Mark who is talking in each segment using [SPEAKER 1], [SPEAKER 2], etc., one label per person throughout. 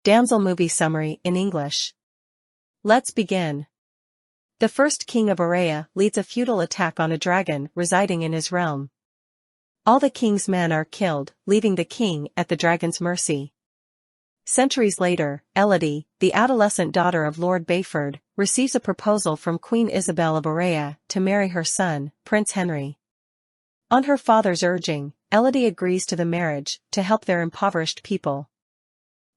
[SPEAKER 1] Damsel movie summary in English. Let's begin. The first king of Aurea leads a futile attack on a dragon residing in his realm. All the king's men are killed, leaving the king at the dragon's mercy. Centuries later, Elodie, the adolescent daughter of Lord Bayford, receives a proposal from Queen Isabel of Aurea to marry her son, Prince Henry. On her father's urging, Elodie agrees to the marriage to help their impoverished people.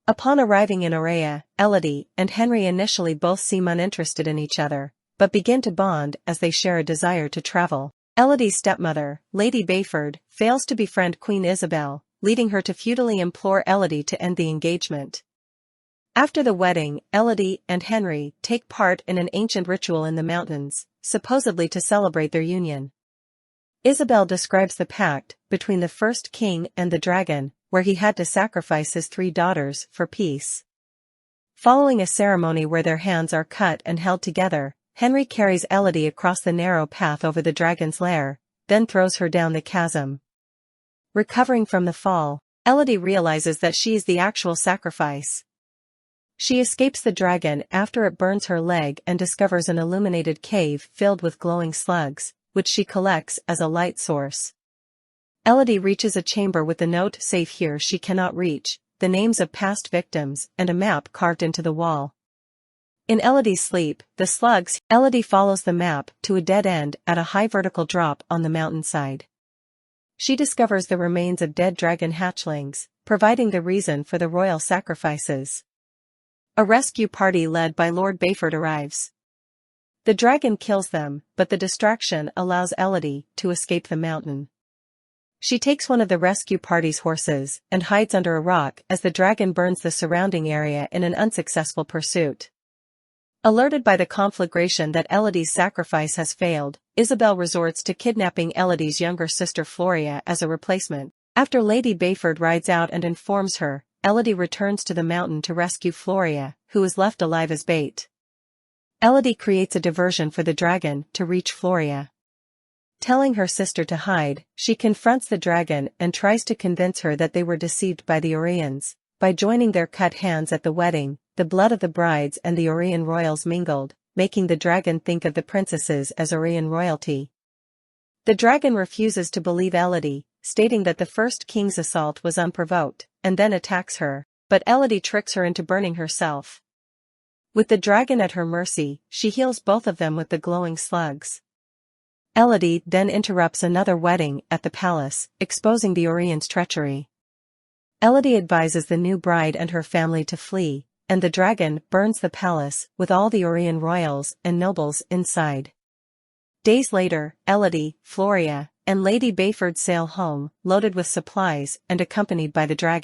[SPEAKER 1] Upon arriving in Aurea, Elodie and Henry initially both seem uninterested in each other, but begin to bond as they share a desire to travel. Elodie's stepmother, Lady Bayford, fails to befriend Queen Isabel, leading her to futilely implore Elodie to end the engagement. After the wedding, Elodie and Henry take part in an ancient ritual in the mountains, supposedly to celebrate their union. Isabel describes the pact between the first king and the dragon, where he had to sacrifice his 3 daughters for peace. Following a ceremony where their hands are cut and held together, Henry carries Elodie across the narrow path over the dragon's lair, then throws her down the chasm. Recovering from the fall, Elodie realizes that she is the actual sacrifice. She escapes the dragon after it burns her leg and discovers an illuminated cave filled with glowing slugs, which she collects as a light source. Elodie reaches a chamber with the note "Safe here" she cannot reach, the names of past victims, and a map carved into the wall. In Elodie's sleep, Elodie follows the map to a dead end at a high vertical drop on the mountainside. She discovers the remains of dead dragon hatchlings, providing the reason for the royal sacrifices. A rescue party led by Lord Bayford arrives. The dragon kills them, but the distraction allows Elodie to escape the mountain. She takes one of the rescue party's horses and hides under a rock as the dragon burns the surrounding area in an unsuccessful pursuit. Alerted by the conflagration that Elodie's sacrifice has failed, Isabel resorts to kidnapping Elodie's younger sister Floria as a replacement. After Lady Bayford rides out and informs her, Elodie returns to the mountain to rescue Floria, who is left alive as bait. Elodie creates a diversion for the dragon to reach Floria. Telling her sister to hide, she confronts the dragon and tries to convince her that they were deceived by the Aureans. By joining their cut hands at the wedding, the blood of the brides and the Aurean royals mingled, making the dragon think of the princesses as Aurean royalty. The dragon refuses to believe Elodie, stating that the first king's assault was unprovoked, and then attacks her, but Elodie tricks her into burning herself. With the dragon at her mercy, she heals both of them with the glowing slugs. Elodie then interrupts another wedding at the palace, exposing the Aureans' treachery. Elodie advises the new bride and her family to flee, and the dragon burns the palace with all the Aurean royals and nobles inside. Days later, Elodie, Floria, and Lady Bayford sail home, loaded with supplies and accompanied by the dragon.